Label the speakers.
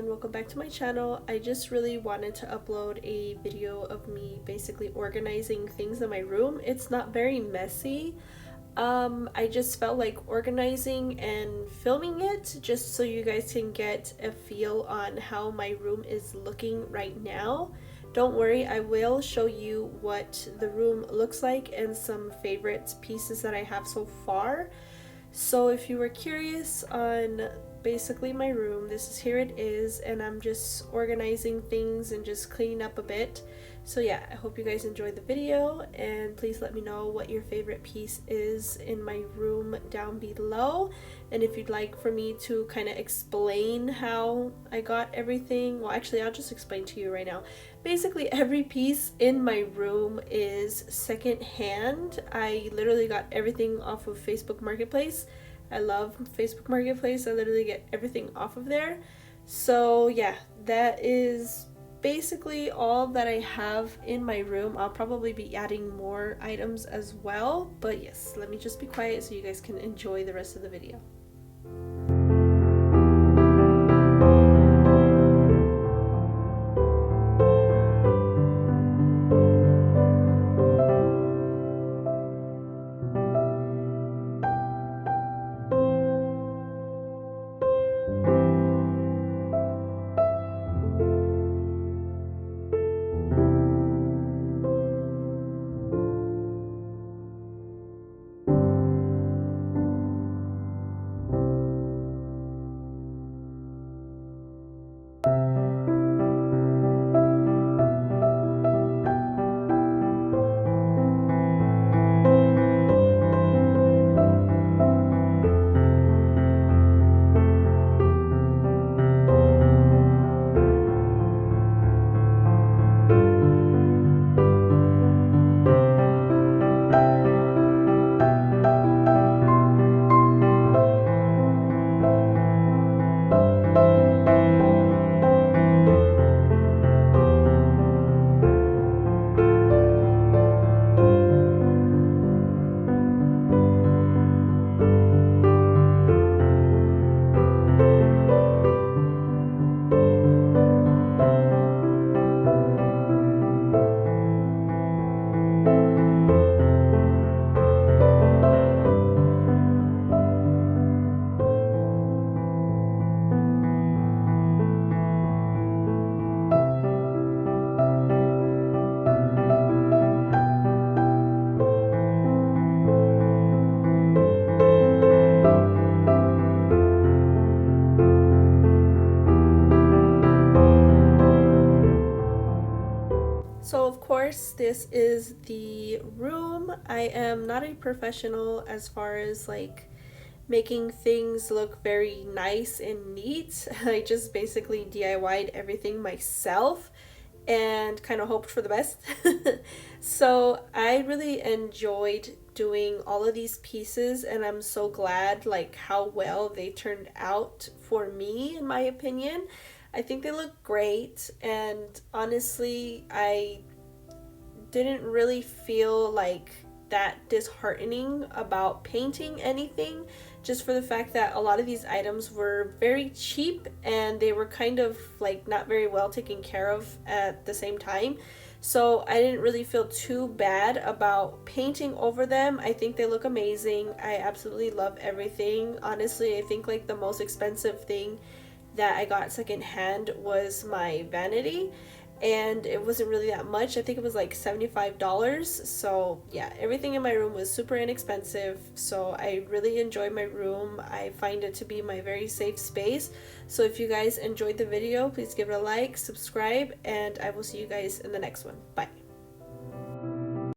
Speaker 1: everyone, welcome back to my channel. I just really wanted to upload a video of me basically organizing things in my room. It's not very messy. I just felt like organizing and filming it just so you guys can get a feel on how my room is looking right now. Don't worry, I will show you what the room looks like and some favorite pieces that I have so far. So if you were curious on basically my room, here it is, and I'm just organizing things and just cleaning up a bit. So yeah, I hope you guys enjoyed the video, and please let me know what your favorite piece is in my room down below. And if you'd like for me to kind of explain how I got everything, well actually I'll just explain to you right now. Basically every piece in my room is secondhand. I literally got everything off of Facebook Marketplace. I love Facebook Marketplace. I literally get everything off of there. So yeah, that is basically all that I have in my room. I'll probably be adding more items as well, but yes, let me just be quiet so you guys can enjoy the rest of the video. So of course this is the room. I am not a professional as far as like making things look very nice and neat. I just basically DIY'd everything myself and kind of hoped for the best. So I really enjoyed doing all of these pieces, and I'm so glad like how well they turned out for me, in my opinion. I think they look great, and honestly I didn't really feel like that disheartening about painting anything, just for the fact that a lot of these items were very cheap and they were kind of like not very well taken care of at the same time. So I didn't really feel too bad about painting over them. I think they look amazing. I absolutely love everything. Honestly, I think like the most expensive thing that I got secondhand was my vanity, and it wasn't really that much. I think it was like $75. So yeah, everything in my room was super inexpensive. So I really enjoy my room. I find it to be my very safe space. So if you guys enjoyed the video, please give it a like, subscribe, and I will see you guys in the next one. Bye.